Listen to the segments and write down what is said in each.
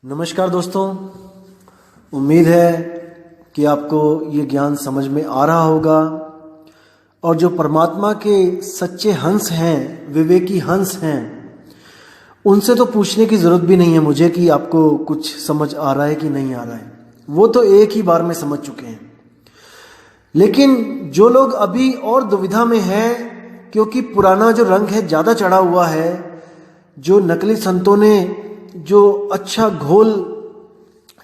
नमस्कार दोस्तों, उम्मीद है कि आपको ये ज्ञान समझ में आ रहा होगा और जो परमात्मा के सच्चे हंस हैं, विवेकी हंस हैं, उनसे तो पूछने की ज़रूरत भी नहीं है मुझे कि आपको कुछ समझ आ रहा है कि नहीं आ रहा है। वो तो एक ही बार में समझ चुके हैं। लेकिन जो लोग अभी और दुविधा में हैं, क्योंकि पुराना जो रंग है ज़्यादा चढ़ा हुआ है, जो नकली संतों ने जो अच्छा घोल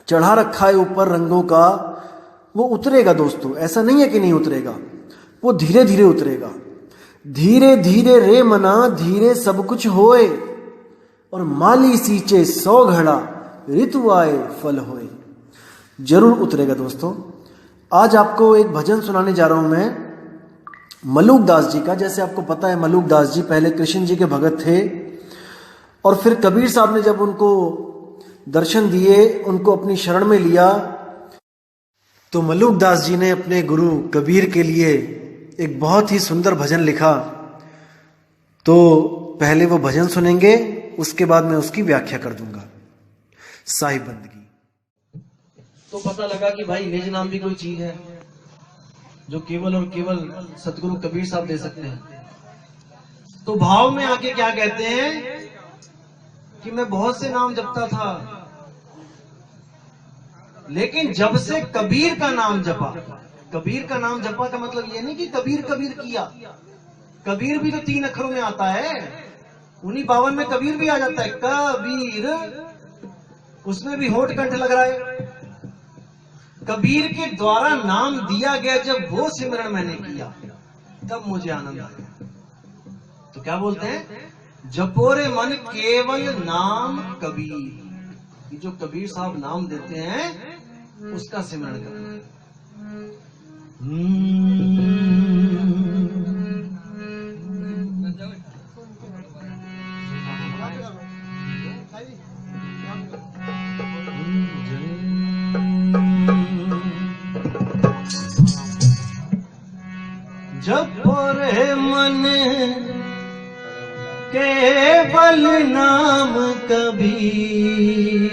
चढ़ा रखा है ऊपर रंगों का, वो उतरेगा दोस्तों। ऐसा नहीं है कि नहीं उतरेगा, वो धीरे धीरे उतरेगा। धीरे धीरे रे मना धीरे सब कुछ होए, और माली सींचे 100 घड़ा ऋतु आए फल होए। जरूर उतरेगा दोस्तों। आज आपको एक भजन सुनाने जा रहा हूं मैं मलूक दास जी का। जैसे आपको पता है, मलूक दास जी पहले कृष्ण जी के भगत थे और फिर कबीर साहब ने जब उनको दर्शन दिए, उनको अपनी शरण में लिया, तो मलूक दास जी ने अपने गुरु कबीर के लिए एक बहुत ही सुंदर भजन लिखा। तो पहले वो भजन सुनेंगे, उसके बाद मैं उसकी व्याख्या कर दूंगा। साहिब बंदगी। तो पता लगा कि भाई निज नाम भी कोई चीज है जो केवल और केवल सतगुरु कबीर साहब दे सकते हैं। तो भाव में आके क्या कहते हैं कि मैं बहुत से नाम जपता था, लेकिन जब से कबीर का नाम जपा। कबीर का नाम जपा का मतलब ये नहीं कि कबीर कबीर किया। कबीर भी तो 3 अक्षरों में आता है, उन्हीं 52 में कबीर भी आ जाता है। कबीर, उसमें भी होठ कंठ लग रहा है। कबीर के द्वारा नाम दिया गया, जब वो सिमरण मैंने किया तब मुझे आनंद आया। तो क्या बोलते हैं, जपोरे मन केवल नाम कबीर। जो कबीर साहब नाम देते हैं उसका सिमरण करना। जपोरे मन केवल नाम कबीर,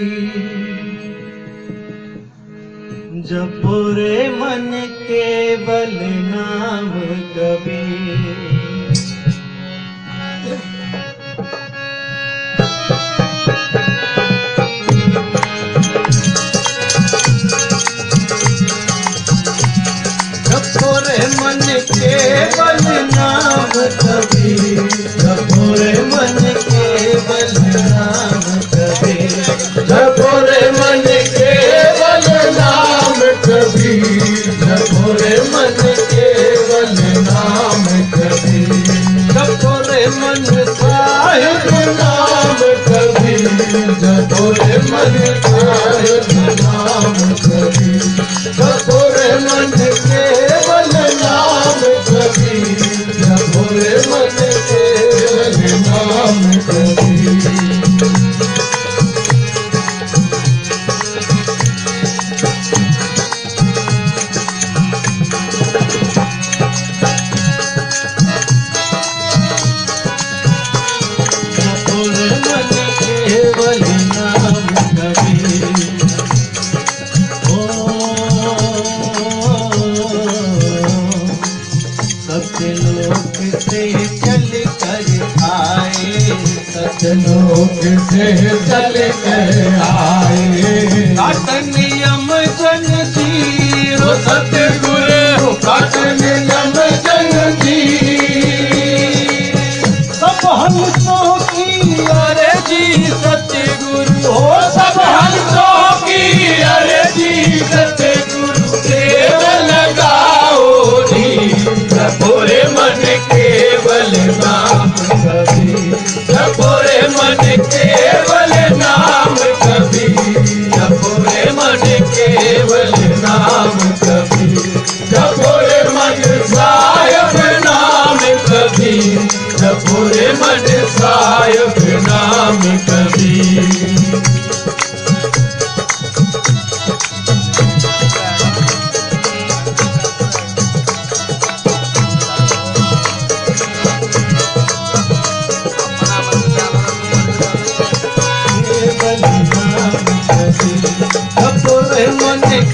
जपोरे मन केवल नाम कबीर। जपोरे मन केवल नाम कबीर, जपोरे मन केवल नाम कबीर, जपोरे मन केवल नाम कबीर, जपोरे मन केवल नाम कबीर, जपोरे मन साहिब नाम कबीर, जपोरे मन साहिब नाम कबीर, जपोरे मन केवल नाम कबीर, जपोरे मन केवल नाम कबीर। लोक से चल कर आए, काट नियम जन जीरो सतगुरु, काट नियम जन जी। सब हंसों की अरे जी सतगुरु हो, सब हंसों की अरे जी सतगुरु, देव लगाओ जी। जपोरे मन केवल नाम कबीर, जपोरे मन केवल नाम कबीर, जपोरे मन केवल नाम कबीर,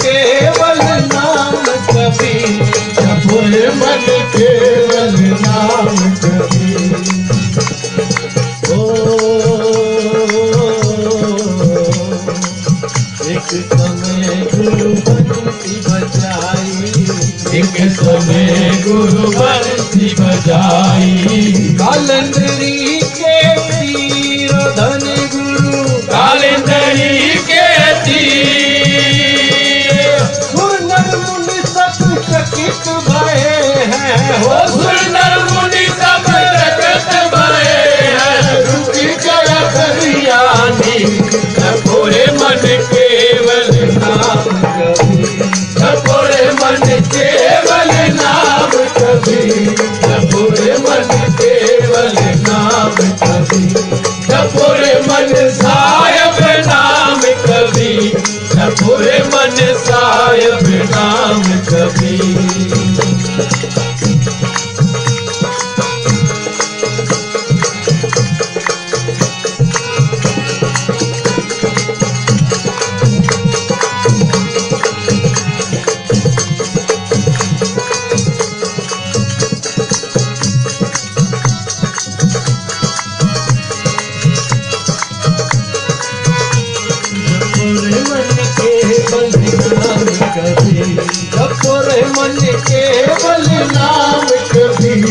केवल नाम कबीर, जपो रे मन केवल नाम कबीर। एक समय गुरु बंसी बजाई, एक समय गुरु बंसी बजाई, कालंदरी के तीर धन गुरु, कालिंदरी के तीर, सुनर मुनि सब चकित भये हैं, हो सुंदर मुनि सब जगत भये हैं, रुचि कर करियानी, जपो रे मन केवल नाम कबीर, जपो रे मन केवल नाम कबीर, जपो रे मन केवल नाम कबीर, जपो रे मन साहिब नाम कबीर, जपो रे मन साहिब नाम कबीर। जपो रे मन केवल नाम कबीर,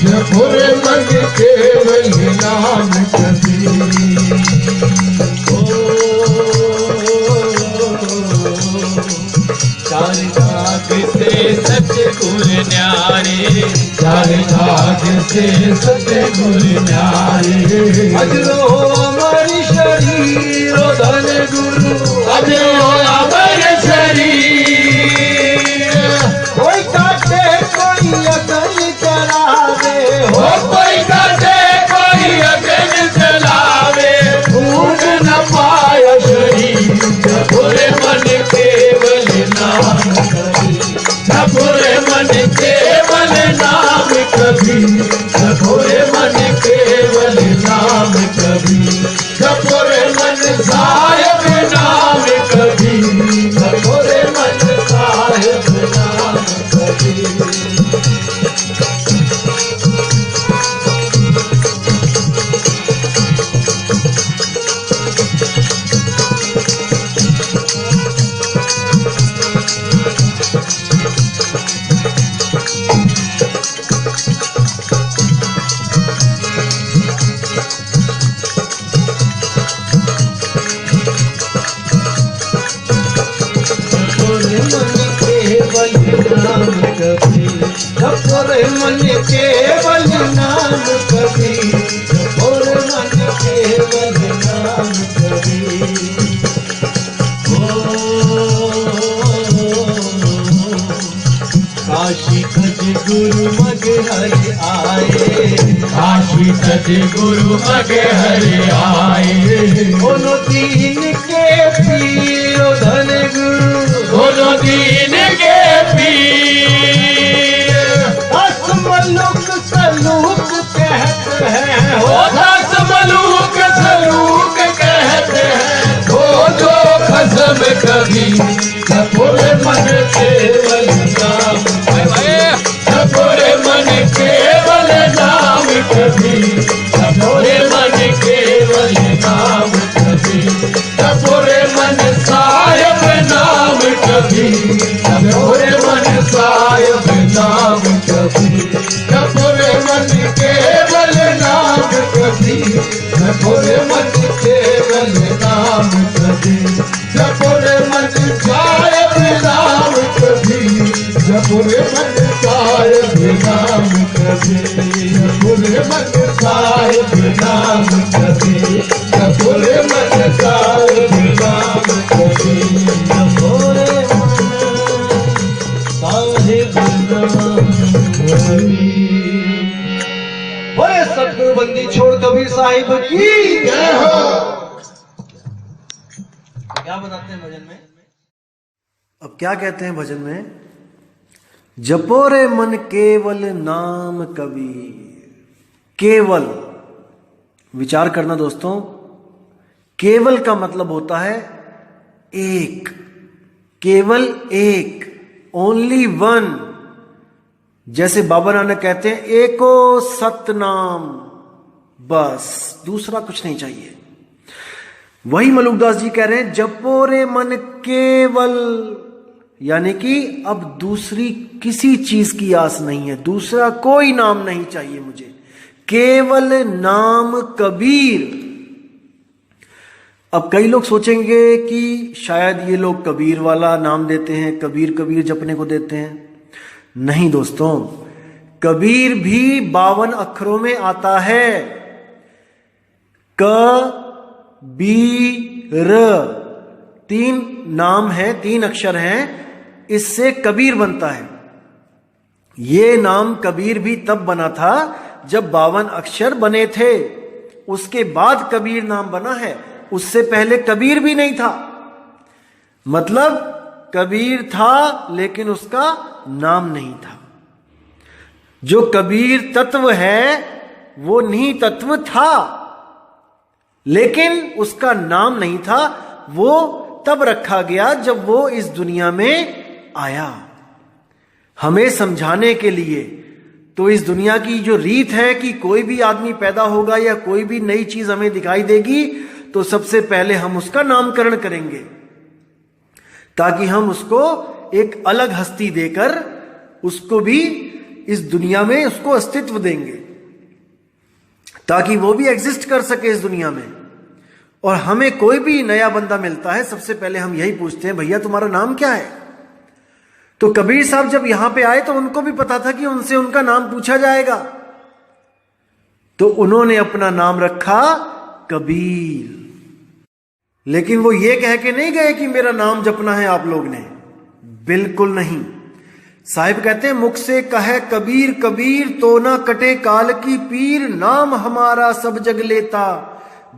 जपो रे मन केवल नाम कबीर। चार भाग से सतगुर न्यारे, चार भाग से सतगुर न्यारे, अजरो अमर शरीर धन गुरु, अजरो अमर शरीर, कोई काटे कोई अकल करावे, हो कोई काटे कोई अगन चलावे, भूख न पाय शरीर, जपो रे मन केवल नाम कबीर, जपो रे मन केवल नाम कबीर, जपो रे मन केवल नाम कबीर, जपो रे मन साहिब नाम कबीर, जपो रे मन साहिब नाम कबीर। जपो रे मन केवल नाम कबीर, जपो रे मन केवल नाम कबीर। काशी खज गुरु मग हरि आए, काशी तज गुरु मगे हरि आए, दोनों दीन के पीर धन गुरु, दोनों दीन के पीर, दस मलुक सलूक कहते हैं, हो दस मलूक सलूक कहते हैं, हो जो खसम कभी, जपो रे मन केवल नाम, जपो रे मन केवल नाम कभी, जपो रे मन केवल नाम कभी, जपो रे मन साहिब नाम कभी, जपो रे मन साहिब नाम कभी, जपो रे मन केवल नाम कभी, जपो रे मन केवल नाम कभी, जपो रे मन साहिब नाम कभी, जपो रे मन साहिब नाम कभी, जपो रे मन साहिब नाम कभी, जपो रे मन साहिब नाम कभी, जपो रे मन साहिब नाम कबीर। बोले सतगुरु बंदी छोड़ कबीर साहिब की जय हो। क्या बताते हैं भजन में? अब क्या कहते हैं भजन में? जपो रे मन केवल नाम कबीर। केवल, विचार करना दोस्तों, केवल का मतलब होता है एक, केवल एक, ओनली वन। जैसे बाबा नानक कहते हैं एको सतनाम, बस दूसरा कुछ नहीं चाहिए। वही मलुकदास जी कह रहे हैं जपो रे मन केवल, यानी कि अब दूसरी किसी चीज की आस नहीं है, दूसरा कोई नाम नहीं चाहिए मुझे, केवल नाम कबीर। अब कई लोग सोचेंगे कि शायद ये लोग कबीर वाला नाम देते हैं, कबीर कबीर जपने को देते हैं। नहीं दोस्तों, कबीर भी 52 अक्षरों में आता है। क बी र, 3 नाम है, 3 अक्षर हैं, इससे कबीर बनता है। ये नाम कबीर भी तब बना था जब 52 अक्षर बने थे, उसके बाद कबीर नाम बना है, उससे पहले कबीर भी नहीं था। मतलब कबीर था लेकिन उसका नाम नहीं था। जो कबीर तत्व है वो नी तत्व था, लेकिन उसका नाम नहीं था। वो तब रखा गया जब वो इस दुनिया में आया, हमें समझाने के लिए। तो इस दुनिया की जो रीत है कि कोई भी आदमी पैदा होगा या कोई भी नई चीज हमें दिखाई देगी तो सबसे पहले हम उसका नामकरण करेंगे, ताकि हम उसको एक अलग हस्ती देकर उसको भी इस दुनिया में उसको अस्तित्व देंगे, ताकि वो भी एग्जिस्ट कर सके इस दुनिया में। और हमें कोई भी नया बंदा मिलता है, सबसे पहले हम यही पूछते हैं, भैया तुम्हारा नाम क्या है? तो कबीर साहब जब यहां पे आए तो उनको भी पता था कि उनसे उनका नाम पूछा जाएगा, तो उन्होंने अपना नाम रखा कबीर। लेकिन वो ये कह के नहीं गए कि मेरा नाम जपना है आप लोग ने, बिल्कुल नहीं। साहिब कहते हैं मुख से कहे कबीर कबीर, तो ना कटे काल की पीर। नाम हमारा सब जग लेता,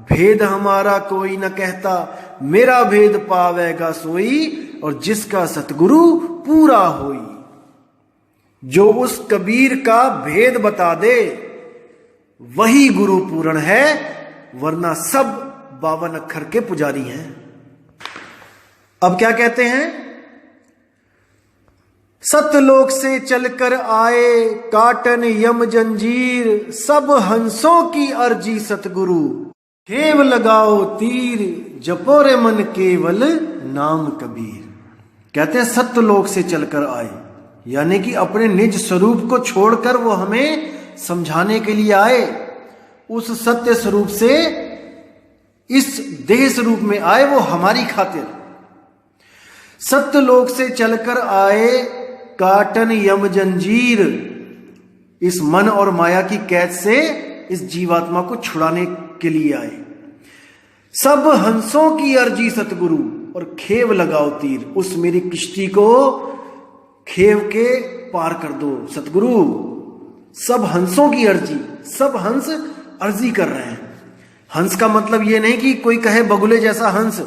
भेद हमारा कोई न कहता। मेरा भेद पावेगा सोई, और जिसका सतगुरु पूरा होई। जो उस कबीर का भेद बता दे वही गुरु पूर्ण है, वरना सब 52 अक्षर के पुजारी हैं। अब क्या कहते हैं? सतलोक से चलकर आए, काटन यम जंजीर। सब हंसों की अर्जी सतगुरु, खेव लगाओ तीर। जपो रे मन केवल नाम कबीर। कहते हैं सत्यलोक से चलकर आए, यानी कि अपने निज स्वरूप को छोड़कर वो हमें समझाने के लिए आए। उस सत्य स्वरूप से इस देह स्वरूप में आए, वो हमारी खातिर। सत्यलोक से चलकर आए, काटन यम जंजीर। इस मन और माया की कैद से इस जीवात्मा को छुड़ाने के लिए आए। सब हंसों की अर्जी सतगुरु, और खेव लगाओ तीर। उस मेरी किश्ती को खेव के पार कर दो सतगुरु। सब हंसों की अर्जी, सब हंस अर्जी कर रहे हैं। हंस का मतलब यह नहीं कि कोई कहे बगुले जैसा हंस।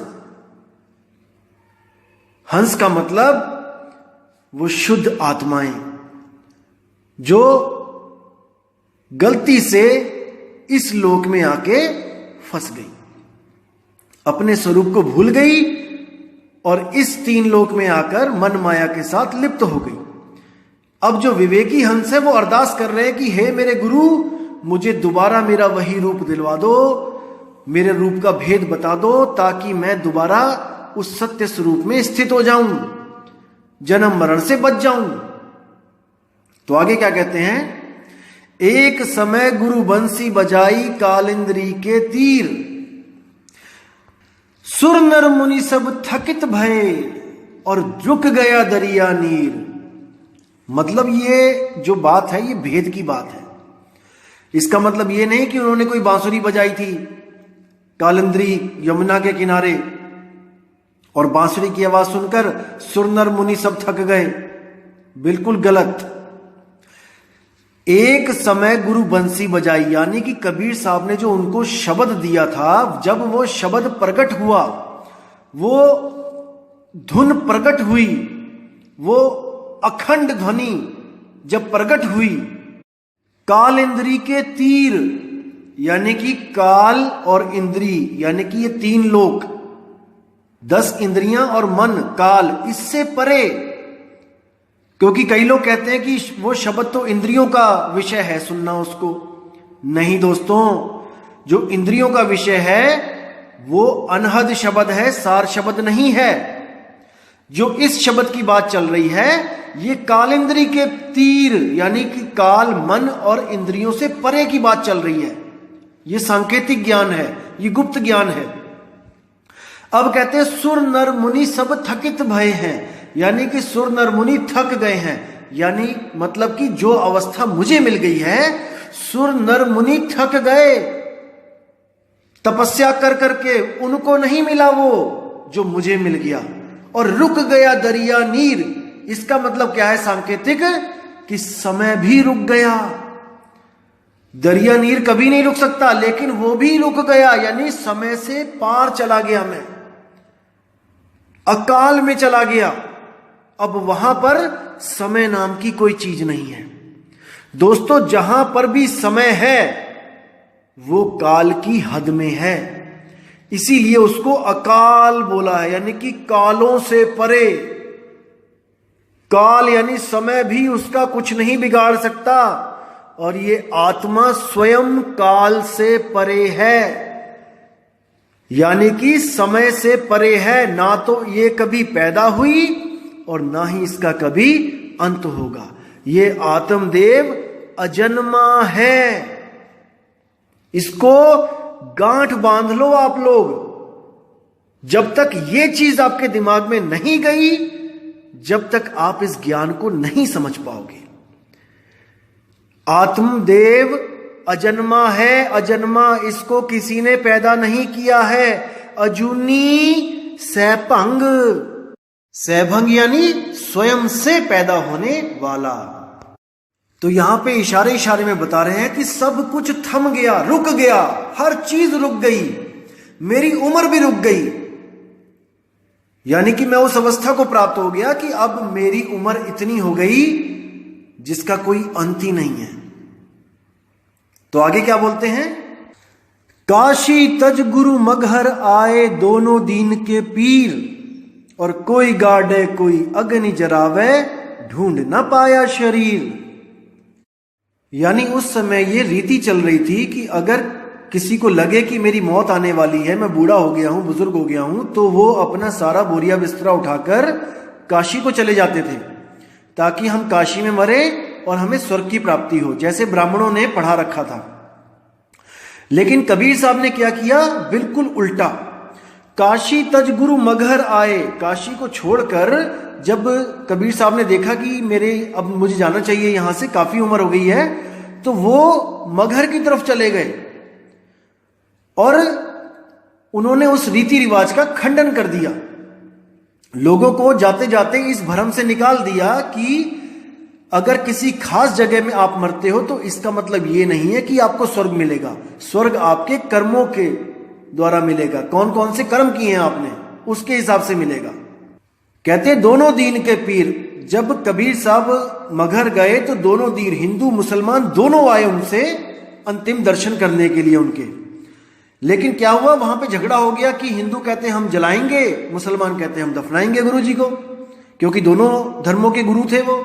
हंस का मतलब वो शुद्ध आत्माएं जो गलती से इस लोक में आके फंस गई, अपने स्वरूप को भूल गई और इस 3 लोक में आकर मन माया के साथ लिप्त हो गई। अब जो विवेकी हंस है वो अरदास कर रहे हैं कि हे मेरे गुरु, मुझे दोबारा मेरा वही रूप दिलवा दो, मेरे रूप का भेद बता दो, ताकि मैं दोबारा उस सत्य स्वरूप में स्थित हो जाऊं, जन्म मरण से बच जाऊं। तो आगे क्या कहते हैं? एक समय गुरु बंसी बजाई, कालिंद्री के तीर। सुर नर मुनि सब थकित भये, और रुक गया दरिया नीर। मतलब ये जो बात है ये भेद की बात है। इसका मतलब ये नहीं कि उन्होंने कोई बांसुरी बजाई थी कालिंद्री यमुना के किनारे और बांसुरी की आवाज सुनकर सुरनर मुनि सब थक गए। बिल्कुल गलत। एक समय गुरु बंसी बजाई, यानी कि कबीर साहब ने जो उनको शब्द दिया था, जब वो शब्द प्रकट हुआ, वो धुन प्रकट हुई, वो अखंड ध्वनि जब प्रकट हुई, काल इंद्री के तीर, यानी कि काल और इंद्री यानी कि ये 3 लोक 10 इंद्रियां और मन, काल, इससे परे। क्योंकि कई लोग कहते हैं कि वो शब्द तो इंद्रियों का विषय है, सुनना उसको। नहीं दोस्तों, जो इंद्रियों का विषय है वो अनहद शब्द है, सार शब्द नहीं है। जो इस शब्द की बात चल रही है ये कालेंद्री के तीर, यानी कि काल, मन और इंद्रियों से परे की बात चल रही है। ये सांकेतिक ज्ञान है, ये गुप्त ज्ञान है। अब कहते हैं सुर नर मुनि सब थकित भय हैं, यानी कि सुर नर मुनि थक गए हैं। यानी मतलब कि जो अवस्था मुझे मिल गई है, सुर नर मुनि थक गए तपस्या कर करके, उनको नहीं मिला वो जो मुझे मिल गया। और रुक गया दरिया नीर, इसका मतलब क्या है सांकेतिक, कि समय भी रुक गया। दरिया नीर कभी नहीं रुक सकता, लेकिन वो भी रुक गया, यानी समय से पार चला गया, मैं अकाल में चला गया। अब वहां पर समय नाम की कोई चीज नहीं है। दोस्तों, जहां पर भी समय है वो काल की हद में है, इसीलिए उसको अकाल बोला है, यानी कि कालों से परे। काल यानी समय भी उसका कुछ नहीं बिगाड़ सकता, और ये आत्मा स्वयं काल से परे है, यानी कि समय से परे है। ना तो ये कभी पैदा हुई और ना ही इसका कभी अंत होगा। ये आत्मदेव अजन्मा है, इसको गांठ बांध लो आप लोग। जब तक ये चीज आपके दिमाग में नहीं गई, जब तक आप इस ज्ञान को नहीं समझ पाओगे। आत्मदेव अजन्मा है, अजन्मा, इसको किसी ने पैदा नहीं किया है। अजूनी सैभंग, सैभंग यानी स्वयं से पैदा होने वाला। तो यहां पे इशारे इशारे में बता रहे हैं कि सब कुछ थम गया, रुक गया, हर चीज रुक गई, मेरी उम्र भी रुक गई। यानी कि मैं उस अवस्था को प्राप्त हो गया कि अब मेरी उम्र इतनी हो गई जिसका कोई अंत ही नहीं है। तो आगे क्या बोलते हैं, काशी तज गुरु मगहर आए दोनों दीन के पीर, और कोई गाड़े कोई अग्नि जरावे ढूंढ न पाया शरीर। यानी उस समय ये रीति चल रही थी कि अगर किसी को लगे कि मेरी मौत आने वाली है, मैं बूढ़ा हो गया हूं, बुजुर्ग हो गया हूं, तो वो अपना सारा बोरिया बिस्तरा उठाकर काशी को चले जाते थे, ताकि हम काशी में मरे और हमें स्वर्ग की प्राप्ति हो, जैसे ब्राह्मणों ने पढ़ा रखा था। लेकिन कबीर साहब ने क्या किया, बिल्कुल उल्टा। काशी तज गुरु मगहर आए, काशी को छोड़कर जब कबीर साहब ने देखा कि अब मुझे जाना चाहिए, यहां से काफी उम्र हो गई है, तो वो मगहर की तरफ चले गए और उन्होंने उस रीति रिवाज का खंडन कर दिया। लोगों को जाते जाते इस भ्रम से निकाल दिया कि अगर किसी खास जगह में आप मरते हो तो इसका मतलब ये नहीं है कि आपको स्वर्ग मिलेगा। स्वर्ग आपके कर्मों के द्वारा मिलेगा, कौन कौन से कर्म किए हैं आपने, उसके हिसाब से मिलेगा। कहते दोनों दीन के पीर, जब कबीर साहब मगहर गए तो दोनों दीन, हिंदू मुसलमान दोनों आए उनसे अंतिम दर्शन करने के लिए उनके। लेकिन क्या हुआ, वहां पे झगड़ा हो गया कि हिंदू कहते हैं हम जलाएंगे, मुसलमान कहते हैं हम दफनाएंगे गुरु जी को, क्योंकि दोनों धर्मों के गुरु थे वो।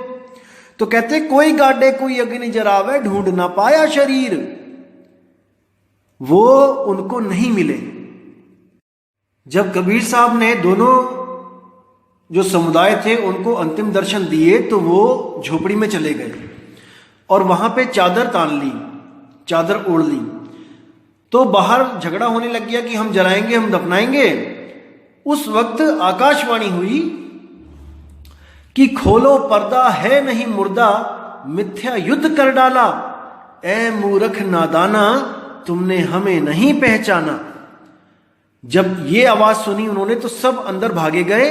तो कहते कोई गाड़े कोई अग्नि जरावे ढूंढ ना पाया शरीर, वो उनको नहीं मिले। जब कबीर साहब ने दोनों जो समुदाय थे उनको अंतिम दर्शन दिए तो वो झोपड़ी में चले गए और वहां पे चादर तान ली, चादर ओढ़ ली। तो बाहर झगड़ा होने लग गया कि हम जलाएंगे हम दफनाएंगे। उस वक्त आकाशवाणी हुई कि खोलो पर्दा है नहीं मुर्दा, मिथ्या युद्ध कर डाला, ए मूर्ख नादाना तुमने हमें नहीं पहचाना। जब ये आवाज सुनी उन्होंने तो सब अंदर भागे गए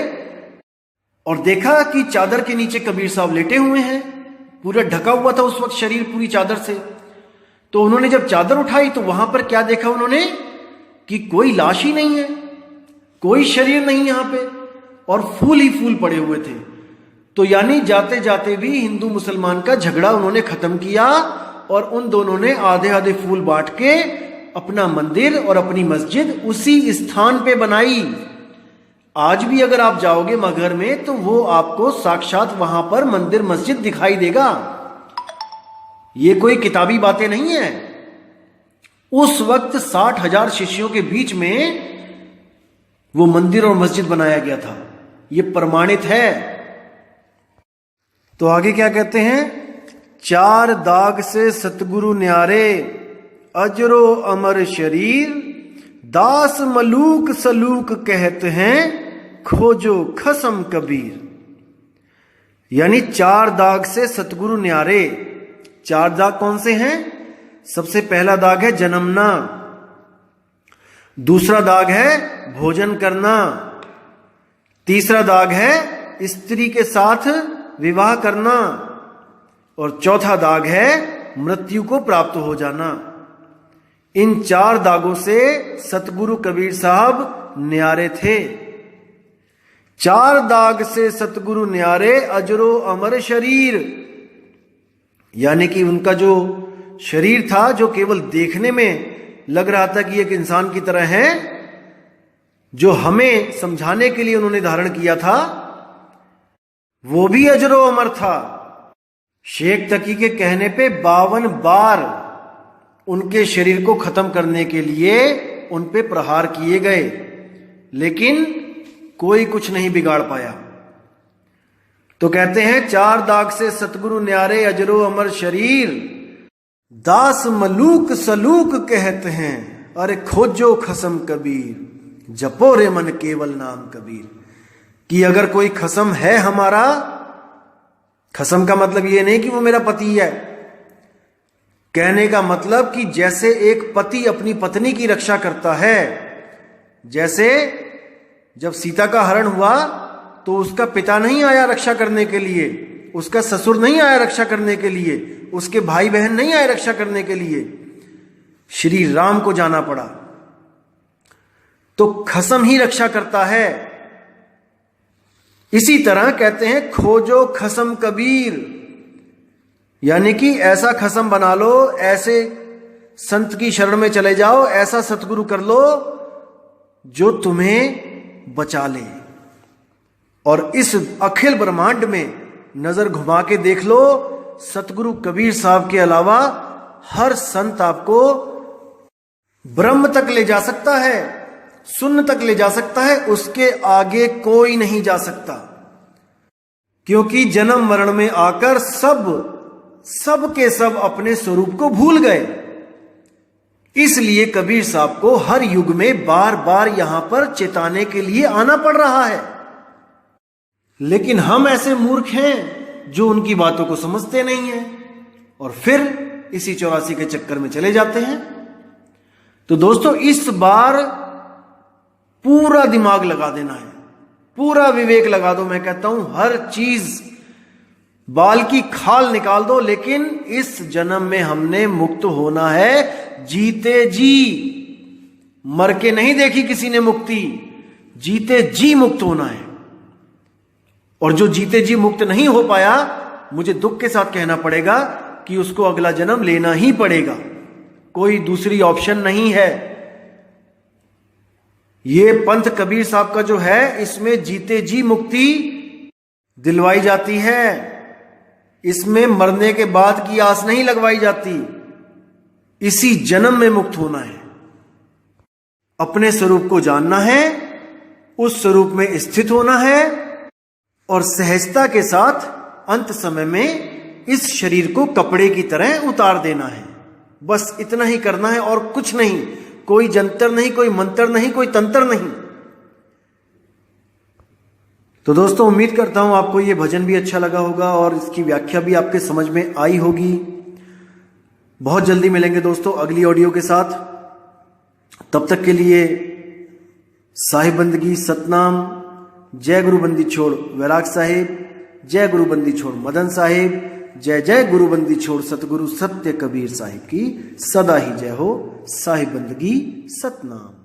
और देखा कि चादर के नीचे कबीर साहब लेटे हुए हैं, पूरा ढका हुआ था उस वक्त शरीर पूरी चादर से। तो उन्होंने जब चादर उठाई तो वहां पर क्या देखा उन्होंने कि कोई लाश ही नहीं है, कोई शरीर नहीं यहां पे, और फूल ही फूल पड़े हुए थे। तो यानी जाते जाते भी हिंदू मुसलमान का झगड़ा उन्होंने खत्म किया और उन दोनों ने आधे आधे फूल बांट के अपना मंदिर और अपनी मस्जिद उसी स्थान पे बनाई। आज भी अगर आप जाओगे मगहर में तो वो आपको साक्षात वहां पर मंदिर मस्जिद दिखाई देगा। ये कोई किताबी बातें नहीं है। उस वक्त 60,000 शिष्यों के बीच में वो मंदिर और मस्जिद बनाया गया था। ये प्रमाणित है। तो आगे क्या कहते हैं? 4 दाग से सतगुरु न्यारे, अजरो अमर शरीर, दास मलूक सलूक कहते हैं, खोजो खसम कबीर। यानी 4 दाग से सतगुरु न्यारे। 4 दाग कौन से हैं? सबसे पहला दाग है जन्मना, दूसरा दाग है भोजन करना, तीसरा दाग है स्त्री के साथ विवाह करना, और चौथा दाग है मृत्यु को प्राप्त हो जाना। इन 4 दागों से सतगुरु कबीर साहब न्यारे थे। 4 दाग से सतगुरु न्यारे, अजरो अमर शरीर। यानी कि उनका जो शरीर था, जो केवल देखने में लग रहा था कि एक इंसान की तरह है, जो हमें समझाने के लिए उन्होंने धारण किया था, वो भी अजरो अमर था। शेख तकी के कहने पे 52 बार उनके शरीर को खत्म करने के लिए उन पे प्रहार किए गए, लेकिन कोई कुछ नहीं बिगाड़ पाया। तो कहते हैं 4 दाग से सतगुरु न्यारे, अजरो अमर शरीर, दास मलूक सलूक कहते हैं, अरे खोजो खसम कबीर, जपो रे मन केवल नाम कबीर। कि अगर कोई खसम है हमारा, खसम का मतलब ये नहीं कि वो मेरा पति है, कहने का मतलब कि जैसे एक पति अपनी पत्नी की रक्षा करता है, जैसे जब सीता का हरण हुआ तो उसका पिता नहीं आया रक्षा करने के लिए, उसका ससुर नहीं आया रक्षा करने के लिए, उसके भाई बहन नहीं आए रक्षा करने के लिए, श्री राम को जाना पड़ा। तो खसम ही रक्षा करता है। इसी तरह कहते हैं खोजो खसम कबीर, यानी कि ऐसा खसम बना लो, ऐसे संत की शरण में चले जाओ, ऐसा सतगुरु कर लो जो तुम्हें बचा ले। और इस अखिल ब्रह्मांड में नजर घुमा के देख लो, सतगुरु कबीर साहब के अलावा हर संत आपको ब्रह्म तक ले जा सकता है, शून्य तक ले जा सकता है, उसके आगे कोई नहीं जा सकता। क्योंकि जन्म मरण में आकर सब के सब अपने स्वरूप को भूल गए। इसलिए कबीर साहब को हर युग में बार बार यहां पर चेताने के लिए आना पड़ रहा है। लेकिन हम ऐसे मूर्ख हैं जो उनकी बातों को समझते नहीं हैं और फिर इसी 84 के चक्कर में चले जाते हैं। तो दोस्तों, इस बार पूरा दिमाग लगा देना है, पूरा विवेक लगा दो। मैं कहता हूं हर चीज, बाल की खाल निकाल दो, लेकिन इस जन्म में हमने मुक्त होना है जीते जी। मर के नहीं देखी किसी ने मुक्ति, जीते जी मुक्त होना है। और जो जीते जी मुक्त नहीं हो पाया, मुझे दुख के साथ कहना पड़ेगा कि उसको अगला जन्म लेना ही पड़ेगा, कोई दूसरी ऑप्शन नहीं है। ये पंथ कबीर साहब का जो है, इसमें जीते जी मुक्ति दिलवाई जाती है, इसमें मरने के बाद की आस नहीं लगवाई जाती। इसी जन्म में मुक्त होना है, अपने स्वरूप को जानना है, उस स्वरूप में स्थित होना है और सहजता के साथ अंत समय में इस शरीर को कपड़े की तरह उतार देना है। बस इतना ही करना है और कुछ नहीं, कोई जंतर नहीं, कोई मंत्र नहीं, कोई तंत्र नहीं। तो दोस्तों, उम्मीद करता हूं आपको ये भजन भी अच्छा लगा होगा और इसकी व्याख्या भी आपके समझ में आई होगी। बहुत जल्दी मिलेंगे दोस्तों अगली ऑडियो के साथ। तब तक के लिए साहिब बंदगी सतनाम, जय गुरु बंदी छोड़ वैराग साहिब, जय गुरु बंदी छोड़ मदन साहिब, जय जय गुरु बंदी छोड़ सतगुरु सत्य कबीर साहिब की सदा ही जय हो। साहिब बंदगी सतनाम।